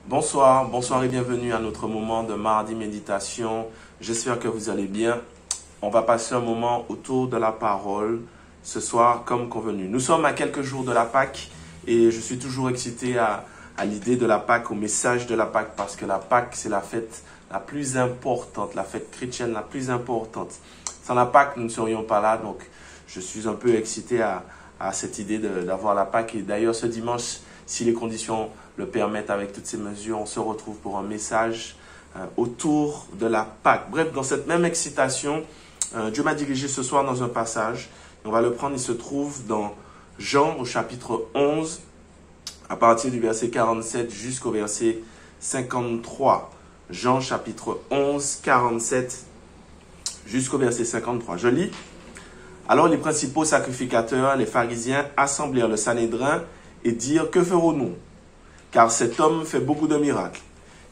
Bonsoir et bienvenue à notre moment de mardi méditation. J'espère que vous allez bien. On va passer un moment autour de la parole ce soir comme convenu. Nous sommes à quelques jours de la Pâque et je suis toujours excité à l'idée de la Pâque, au message de la Pâque, parce que la Pâque, c'est la fête la plus importante, la fête chrétienne la plus importante. Sans la Pâque, nous ne serions pas là, donc je suis un peu excité à cette idée d'avoir la Pâque. Et d'ailleurs, ce dimanche, si les conditions le permettent, avec toutes ces mesures, on se retrouve pour un message autour de la Pâque. Bref, dans cette même excitation, Dieu m'a dirigé ce soir dans un passage. On va le prendre, il se trouve dans Jean au chapitre 11, à partir du verset 47 jusqu'au verset 53. Jean chapitre 11, 47 jusqu'au verset 53. Je lis. Alors les principaux sacrificateurs, les pharisiens, assemblèrent le Sanhédrin et dirent: que ferons-nous? Car cet homme fait beaucoup de miracles.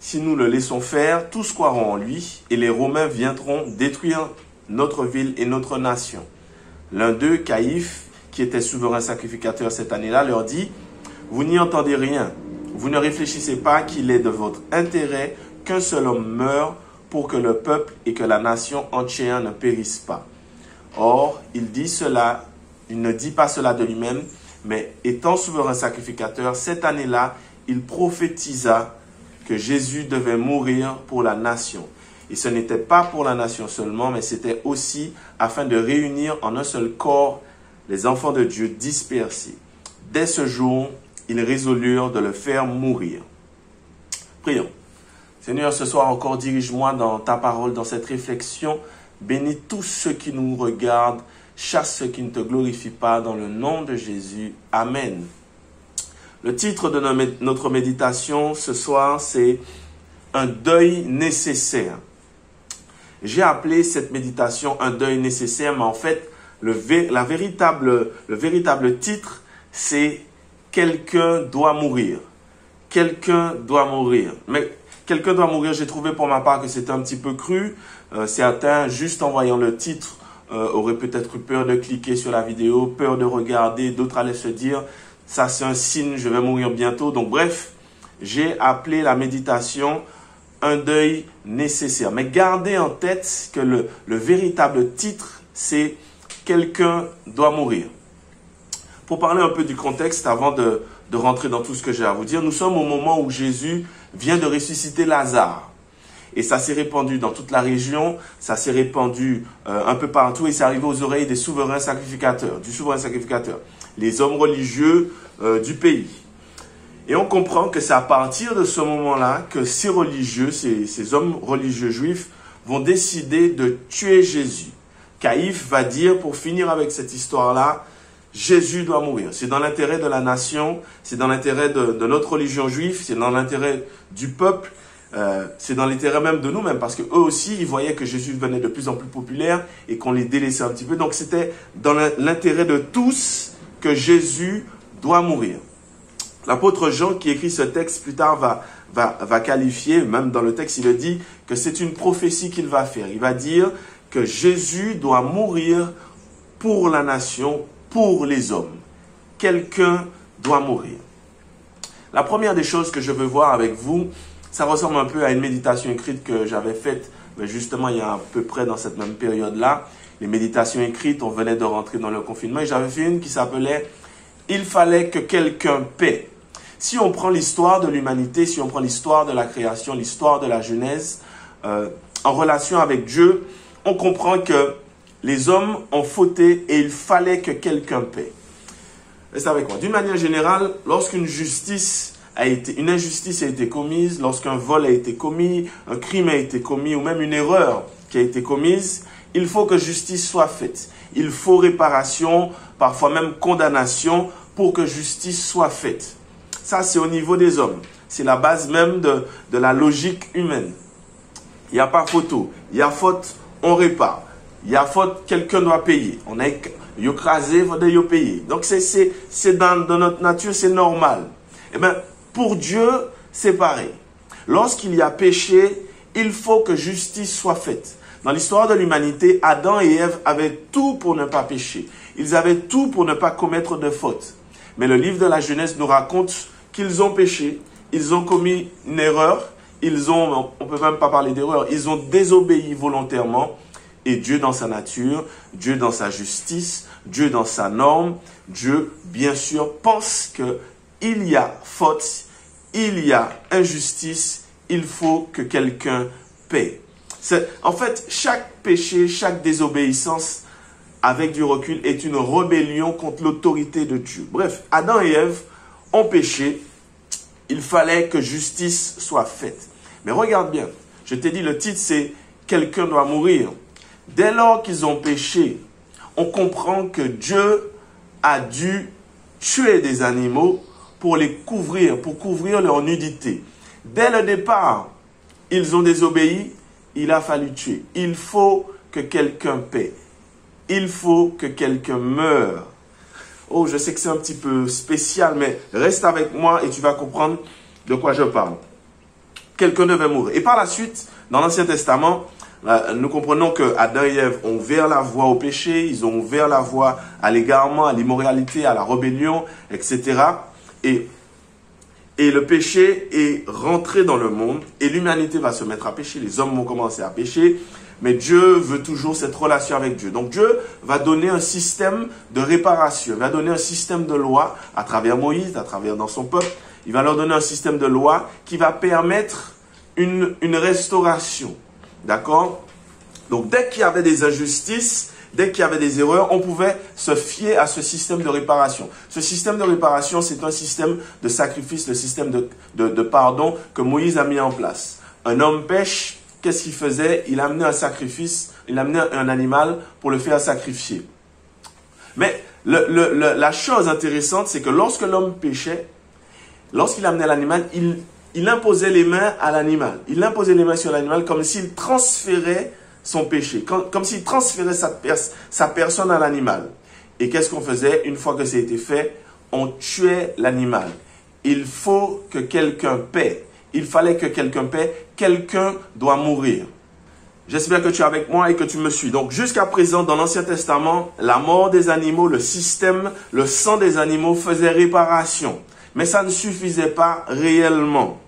Si nous le laissons faire, tous croiront en lui, et les Romains viendront détruire notre ville et notre nation. L'un d'eux, Caïphe, qui était souverain sacrificateur cette année-là, leur dit: vous n'y entendez rien. Vous ne réfléchissez pas qu'il est de votre intérêt qu'un seul homme meure pour que le peuple et que la nation entière ne périssent pas. Or, il ne dit pas cela de lui-même, mais étant souverain sacrificateur, cette année-là, il prophétisa que Jésus devait mourir pour la nation. Et ce n'était pas pour la nation seulement, mais c'était aussi afin de réunir en un seul corps les enfants de Dieu dispersés. Dès ce jour, ils résolurent de le faire mourir. Prions. Seigneur, ce soir encore, dirige-moi dans ta parole, dans cette réflexion. Bénis tous ceux qui nous regardent. Chasse ceux qui ne te glorifient pas, dans le nom de Jésus. Amen. Le titre de notre méditation ce soir, c'est « Un deuil nécessaire ». J'ai appelé cette méditation « Un deuil nécessaire », mais en fait, le véritable titre, c'est « Quelqu'un doit mourir ». Quelqu'un doit mourir. Mais quelqu'un doit mourir, j'ai trouvé pour ma part que c'était un petit peu cru. Certains, juste en voyant le titre, auraient peut-être eu peur de cliquer sur la vidéo, peur de regarder. D'autres allaient se dire: ça c'est un signe, je vais mourir bientôt. Donc bref, j'ai appelé la méditation « Un deuil nécessaire ». Mais gardez en tête que le véritable titre, c'est « Quelqu'un doit mourir ». Pour parler un peu du contexte, avant de rentrer dans tout ce que j'ai à vous dire, nous sommes au moment où Jésus vient de ressusciter Lazare. Et ça s'est répandu dans toute la région, ça s'est répandu un peu partout et c'est arrivé aux oreilles des souverains sacrificateurs, les hommes religieux du pays. Et on comprend que c'est à partir de ce moment-là que ces religieux, ces hommes religieux juifs vont décider de tuer Jésus. Caïphe va dire, pour finir avec cette histoire-là, Jésus doit mourir. C'est dans l'intérêt de la nation, c'est dans l'intérêt de notre religion juive, c'est dans l'intérêt du peuple, c'est dans l'intérêt même de nous-mêmes, parce qu'eux aussi, ils voyaient que Jésus devenait de plus en plus populaire et qu'on les délaissait un petit peu. Donc c'était dans l'intérêt de tous que Jésus doit mourir. L'apôtre Jean, qui écrit ce texte plus tard, va qualifier, même dans le texte, il le dit, que c'est une prophétie qu'il va faire. Il va dire que Jésus doit mourir pour la nation, pour les hommes. Quelqu'un doit mourir. La première des choses que je veux voir avec vous, ça ressemble un peu à une méditation écrite que j'avais faite, mais justement il y a à peu près dans cette même période-là. Les méditations écrites, on venait de rentrer dans le confinement et j'avais fait une qui s'appelait « Il fallait que quelqu'un paie ». Si on prend l'histoire de l'humanité, si on prend l'histoire de la création, l'histoire de la Genèse, en relation avec Dieu, on comprend que les hommes ont fauté et il fallait que quelqu'un paie. Restez avec moi. D'une manière générale, lorsqu'une injustice a été commise, lorsqu'un vol a été commis, un crime a été commis ou même une erreur qui a été commise, il faut que justice soit faite. Il faut réparation, parfois même condamnation pour que justice soit faite. Ça, c'est au niveau des hommes. C'est la base même de la logique humaine. Il n'y a pas photo. Il y a faute, on répare. Il y a faute, quelqu'un doit payer. On a écrasé, il faut payer. Donc, c'est dans notre nature, c'est normal. Eh bien, pour Dieu, c'est pareil. Lorsqu'il y a péché, il faut que justice soit faite. Dans l'histoire de l'humanité, Adam et Ève avaient tout pour ne pas pécher. Ils avaient tout pour ne pas commettre de faute. Mais le livre de la Genèse nous raconte qu'ils ont péché, ils ont commis une erreur, on ne peut même pas parler d'erreur, ils ont désobéi volontairement. Et Dieu dans sa nature, Dieu dans sa justice, Dieu dans sa norme, Dieu, bien sûr, pense qu'il y a faute, il y a injustice, il faut que quelqu'un paie. En fait, chaque péché, chaque désobéissance, avec du recul, est une rébellion contre l'autorité de Dieu. Bref, Adam et Ève ont péché, il fallait que justice soit faite. Mais regarde bien, je t'ai dit, le titre c'est « Quelqu'un doit mourir ». Dès lors qu'ils ont péché, on comprend que Dieu a dû tuer des animaux pour les couvrir, pour couvrir leur nudité. Dès le départ, ils ont désobéi, il a fallu tuer. Il faut que quelqu'un paie. Il faut que quelqu'un meure. Oh, je sais que c'est un petit peu spécial, mais reste avec moi et tu vas comprendre de quoi je parle. Quelqu'un devait mourir. Et par la suite, dans l'Ancien Testament, nous comprenons que Adam et Ève ont ouvert la voie au péché, ils ont ouvert la voie à l'égarement, à l'immoralité, à la rébellion, etc. Et le péché est rentré dans le monde et l'humanité va se mettre à pécher, les hommes vont commencer à pécher, mais Dieu veut toujours cette relation avec Dieu. Donc Dieu va donner un système de réparation, va donner un système de loi à travers Moïse, à travers dans son peuple. Il va leur donner un système de loi qui va permettre une restauration. D'accord? Donc, dès qu'il y avait des injustices, dès qu'il y avait des erreurs, on pouvait se fier à ce système de réparation. Ce système de réparation, c'est un système de sacrifice, le système de pardon que Moïse a mis en place. Un homme pêche, qu'est-ce qu'il faisait? Il amenait un sacrifice, il amenait un animal pour le faire sacrifier. Mais la chose intéressante, c'est que lorsque l'homme péchait, lorsqu'il amenait l'animal, il imposait les mains à l'animal. Il imposait les mains sur l'animal comme s'il transférait son péché, comme s'il transférait sa personne à l'animal. Et qu'est-ce qu'on faisait? Une fois que ça a été fait, on tuait l'animal. Il faut que quelqu'un paie. Il fallait que quelqu'un paie. Quelqu'un doit mourir. J'espère que tu es avec moi et que tu me suis. Donc, jusqu'à présent, dans l'Ancien Testament, la mort des animaux, le système, le sang des animaux faisait réparation. Mais ça ne suffisait pas réellement.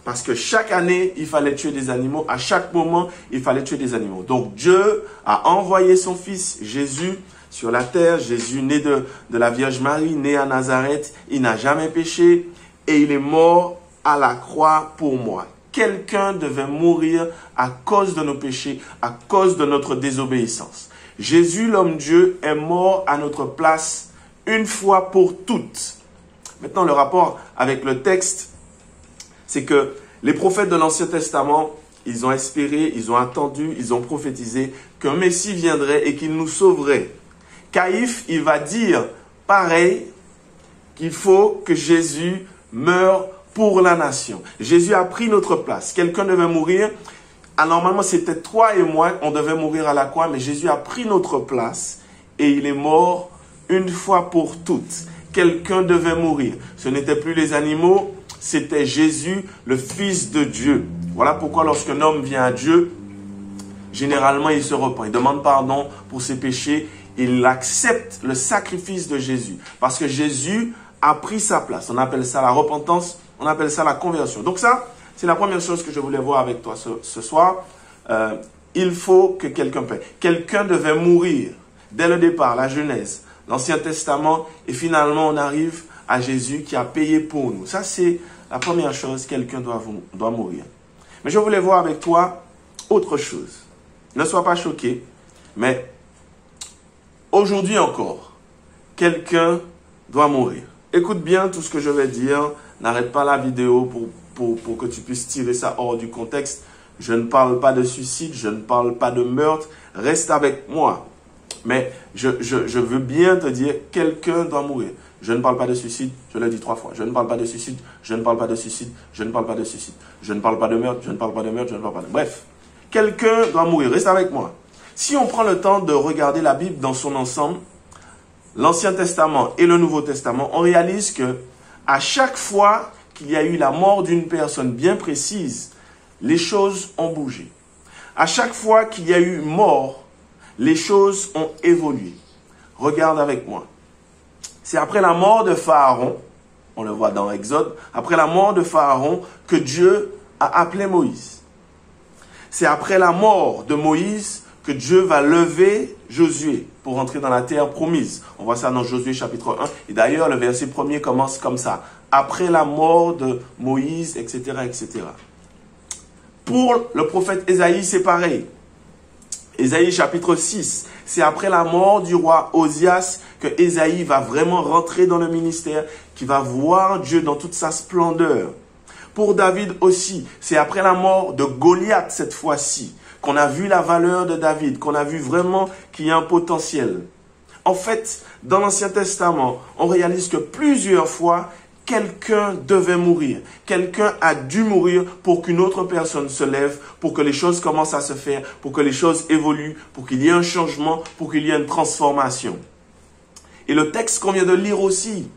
Parce que chaque année, il fallait tuer des animaux. À chaque moment, il fallait tuer des animaux. Donc Dieu a envoyé son fils Jésus sur la terre. Jésus, né de la Vierge Marie, né à Nazareth. Il n'a jamais péché et il est mort à la croix pour moi. Quelqu'un devait mourir à cause de nos péchés, à cause de notre désobéissance. Jésus, l'homme Dieu, est mort à notre place une fois pour toutes. Maintenant, le rapport avec le texte, c'est que les prophètes de l'Ancien Testament, ils ont espéré, ils ont attendu, ils ont prophétisé qu'un Messie viendrait et qu'il nous sauverait. Caïphe, il va dire pareil, qu'il faut que Jésus meure pour la nation. Jésus a pris notre place. Quelqu'un devait mourir. Ah, normalement, c'était toi et moi, on devait mourir à la croix, mais Jésus a pris notre place et il est mort une fois pour toutes. Quelqu'un devait mourir. Ce n'étaient plus les animaux, c'était Jésus, le Fils de Dieu. Voilà pourquoi lorsqu'un homme vient à Dieu, généralement il se repent, il demande pardon pour ses péchés, il accepte le sacrifice de Jésus. Parce que Jésus a pris sa place. On appelle ça la repentance, on appelle ça la conversion. Donc ça, c'est la première chose que je voulais voir avec toi ce soir. Il faut que quelqu'un paie. Quelqu'un devait mourir dès le départ, la Genèse, l'Ancien Testament, et finalement on arrive à Jésus qui a payé pour nous. Ça, c'est la première chose, quelqu'un doit mourir. Mais je voulais voir avec toi autre chose. Ne sois pas choqué, mais aujourd'hui encore, quelqu'un doit mourir. Écoute bien tout ce que je vais dire. N'arrête pas la vidéo pour que tu puisses tirer ça hors du contexte. Je ne parle pas de suicide, je ne parle pas de meurtre. Reste avec moi. Mais je veux bien te dire, quelqu'un doit mourir. Je ne parle pas de suicide, je l'ai dit 3 fois. Je ne parle pas de suicide, je ne parle pas de suicide, je ne parle pas de suicide. Je ne parle pas de meurtre, je ne parle pas de meurtre, je ne parle pas de... Bref, quelqu'un doit mourir. Reste avec moi. Si on prend le temps de regarder la Bible dans son ensemble, l'Ancien Testament et le Nouveau Testament, on réalise que à chaque fois qu'il y a eu la mort d'une personne bien précise, les choses ont bougé. À chaque fois qu'il y a eu mort, les choses ont évolué. Regarde avec moi. C'est après la mort de Pharaon, on le voit dans Exode, après la mort de Pharaon que Dieu a appelé Moïse. C'est après la mort de Moïse que Dieu va lever Josué pour entrer dans la terre promise. On voit ça dans Josué chapitre 1. Et d'ailleurs, le verset 1er commence comme ça. Après la mort de Moïse, etc., etc. Pour le prophète Ésaïe, c'est pareil. Ésaïe chapitre 6, c'est après la mort du roi Osias que Ésaïe va vraiment rentrer dans le ministère, qui va voir Dieu dans toute sa splendeur. Pour David aussi, c'est après la mort de Goliath cette fois-ci, qu'on a vu la valeur de David, qu'on a vu vraiment qu'il y a un potentiel. En fait, dans l'Ancien Testament, on réalise que plusieurs fois, quelqu'un devait mourir. Quelqu'un a dû mourir pour qu'une autre personne se lève, pour que les choses commencent à se faire, pour que les choses évoluent, pour qu'il y ait un changement, pour qu'il y ait une transformation. Et le texte qu'on vient de lire aussi,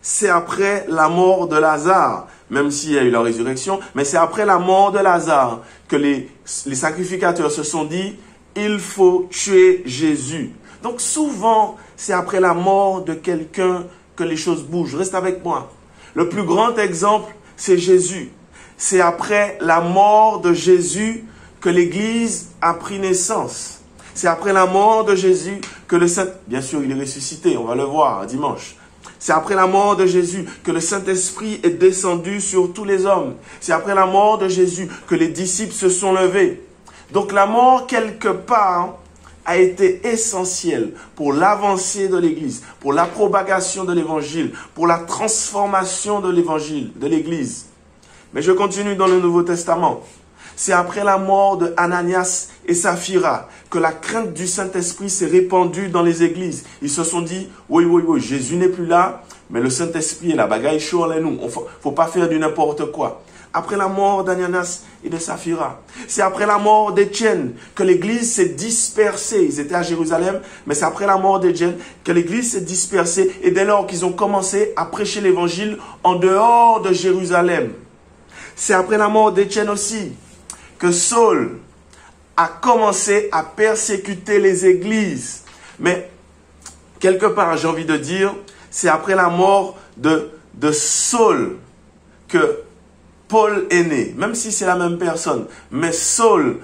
c'est après la mort de Lazare, même s'il y a eu la résurrection, mais c'est après la mort de Lazare que les sacrificateurs se sont dit, il faut tuer Jésus. Donc souvent, c'est après la mort de quelqu'un que les choses bougent. Reste avec moi. Le plus grand exemple, c'est Jésus. C'est après la mort de Jésus que l'Église a pris naissance. C'est après la mort de Jésus que le Saint... Bien sûr, il est ressuscité, on va le voir dimanche. C'est après la mort de Jésus que le Saint-Esprit est descendu sur tous les hommes. C'est après la mort de Jésus que les disciples se sont levés. Donc la mort, quelque part, a été essentielle pour l'avancée de l'Église, pour la propagation de l'Évangile, pour la transformation de l'Évangile, de l'Église. Mais je continue dans le Nouveau Testament. C'est après la mort de Ananias et Saphira que la crainte du Saint-Esprit s'est répandue dans les églises. Ils se sont dit, oui, Jésus n'est plus là, mais le Saint-Esprit est là, bagaille chaud en nous. Il ne faut pas faire du n'importe quoi. Après la mort d'Ananias et de Saphira, c'est après la mort d'Étienne que l'église s'est dispersée. Ils étaient à Jérusalem, mais c'est après la mort d'Étienne que l'église s'est dispersée. Et dès lors qu'ils ont commencé à prêcher l'évangile en dehors de Jérusalem. C'est après la mort d'Étienne aussi que Saul a commencé à persécuter les églises. Mais quelque part, j'ai envie de dire, c'est après la mort de Saul que Paul est né, même si c'est la même personne. Mais Saul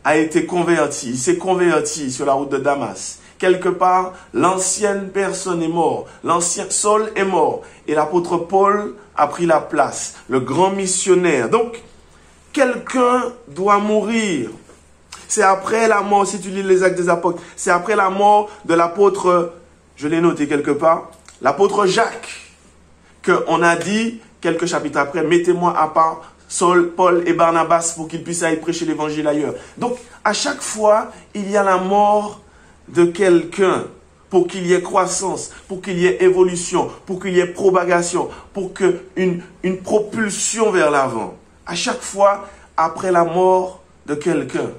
a été converti, il s'est converti sur la route de Damas. Quelque part, l'ancienne personne est morte, l'ancien Saul est mort. Et l'apôtre Paul a pris la place, le grand missionnaire. Donc, quelqu'un doit mourir. C'est après la mort, si tu lis les Actes des Apôtres, c'est après la mort de l'apôtre, je l'ai noté quelque part, l'apôtre Jacques, qu'on a dit, quelques chapitres après, mettez-moi à part Saul, Paul et Barnabas pour qu'ils puissent aller prêcher l'évangile ailleurs. Donc, à chaque fois, il y a la mort de quelqu'un pour qu'il y ait croissance, pour qu'il y ait évolution, pour qu'il y ait propagation, pour qu'une propulsion vers l'avant. À chaque fois, après la mort de quelqu'un.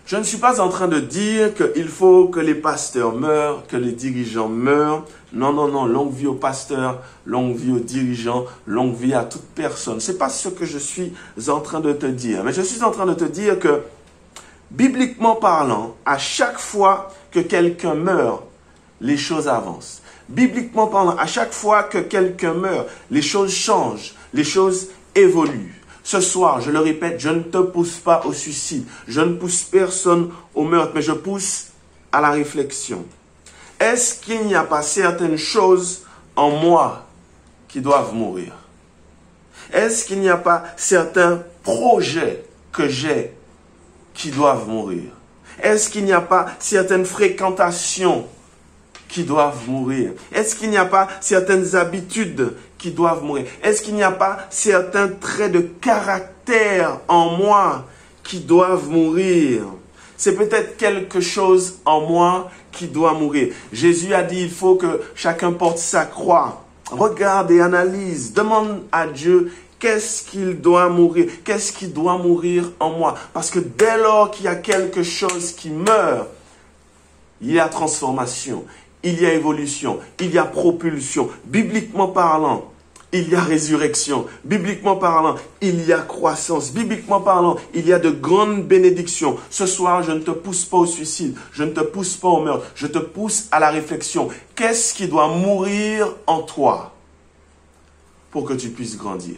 Je ne suis pas en train de dire qu'il faut que les pasteurs meurent, que les dirigeants meurent. Non, longue vie aux pasteurs, longue vie aux dirigeants, longue vie à toute personne. Ce n'est pas ce que je suis en train de te dire. Mais je suis en train de te dire que, bibliquement parlant, à chaque fois que quelqu'un meurt, les choses avancent. Bibliquement parlant, à chaque fois que quelqu'un meurt, les choses changent, les choses évoluent. Ce soir, je le répète, je ne te pousse pas au suicide. Je ne pousse personne au meurtre, mais je pousse à la réflexion. Est-ce qu'il n'y a pas certaines choses en moi qui doivent mourir? Est-ce qu'il n'y a pas certains projets que j'ai qui doivent mourir? Est-ce qu'il n'y a pas certaines fréquentations qui doivent mourir? Est-ce qu'il n'y a pas certaines habitudes qui doivent mourir? Est-ce qu'il n'y a pas certains traits de caractère en moi qui doivent mourir? C'est peut-être quelque chose en moi qui doit mourir. Jésus a dit, il faut que chacun porte sa croix. Regarde et analyse. Demande à Dieu, qu'est-ce qu'il doit mourir? Qu'est-ce qui doit mourir en moi? Parce que dès lors qu'il y a quelque chose qui meurt, il y a transformation, il y a évolution, il y a propulsion. Bibliquement parlant, il y a résurrection. Bibliquement parlant, il y a croissance. Bibliquement parlant, il y a de grandes bénédictions. Ce soir, je ne te pousse pas au suicide. Je ne te pousse pas au meurtre. Je te pousse à la réflexion. Qu'est-ce qui doit mourir en toi pour que tu puisses grandir?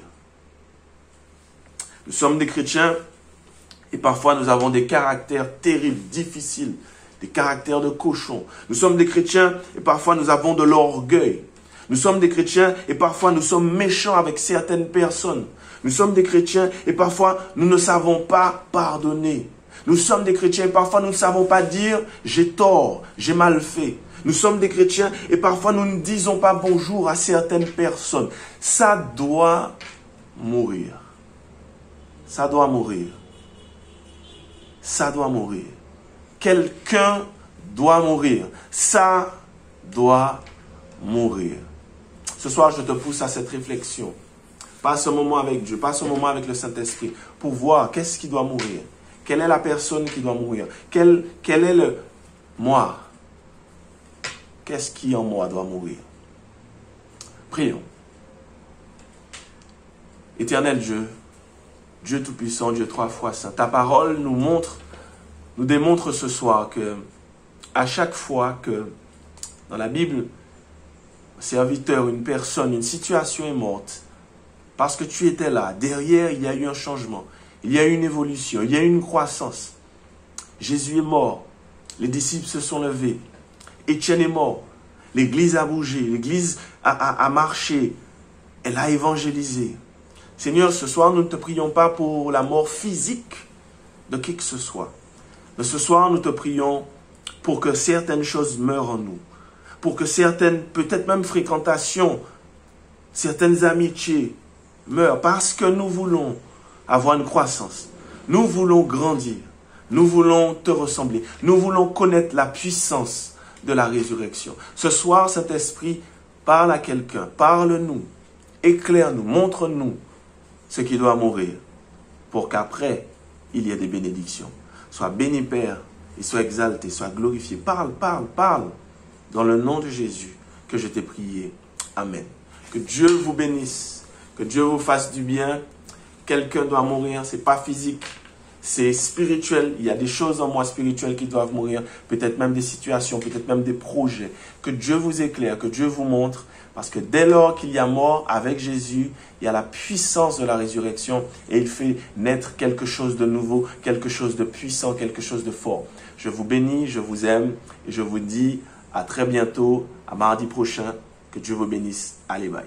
Nous sommes des chrétiens et parfois nous avons des caractères terribles, difficiles, des caractères de cochons. Nous sommes des chrétiens et parfois nous avons de l'orgueil. Nous sommes des chrétiens et parfois nous sommes méchants avec certaines personnes. Nous sommes des chrétiens et parfois nous ne savons pas pardonner. Nous sommes des chrétiens et parfois nous ne savons pas dire « j'ai tort, j'ai mal fait ». Nous sommes des chrétiens et parfois nous ne disons pas bonjour à certaines personnes. Ça doit mourir. Ça doit mourir. Ça doit mourir. Quelqu'un doit mourir. Ça doit mourir. Ce soir, je te pousse à cette réflexion. Passe un moment avec Dieu, passe un moment avec le Saint-Esprit pour voir qu'est-ce qui doit mourir. Quelle est la personne qui doit mourir? Quel est le moi? Qu'est-ce qui en moi doit mourir? Prions. Éternel Dieu, Dieu Tout-Puissant, Dieu trois fois saint, ta parole nous démontre ce soir que à chaque fois que dans la Bible, un serviteur, une personne, une situation est morte, parce que tu étais là, derrière il y a eu un changement, il y a eu une évolution, il y a eu une croissance. Jésus est mort, les disciples se sont levés, Étienne est mort, l'église a bougé, l'église a marché, elle a évangélisé. Seigneur, ce soir, nous ne te prions pas pour la mort physique de qui que ce soit. Mais ce soir, nous te prions pour que certaines choses meurent en nous. Pour que certaines, peut-être même fréquentations, certaines amitiés meurent. Parce que nous voulons avoir une croissance. Nous voulons grandir. Nous voulons te ressembler. Nous voulons connaître la puissance de la résurrection. Ce soir, Saint-Esprit, parle à quelqu'un. Parle-nous. Éclaire-nous. Montre-nous ce qui doit mourir, pour qu'après, il y ait des bénédictions. Sois béni, Père, et sois exalté, sois glorifié. Parle, parle, parle, dans le nom de Jésus, que je t'ai prié. Amen. Que Dieu vous bénisse, que Dieu vous fasse du bien. Quelqu'un doit mourir, ce n'est pas physique, c'est spirituel. Il y a des choses en moi spirituelles qui doivent mourir, peut-être même des situations, peut-être même des projets. Que Dieu vous éclaire, que Dieu vous montre. Parce que dès lors qu'il y a mort avec Jésus, il y a la puissance de la résurrection et il fait naître quelque chose de nouveau, quelque chose de puissant, quelque chose de fort. Je vous bénis, je vous aime et je vous dis à très bientôt, à mardi prochain. Que Dieu vous bénisse. Allez, bye.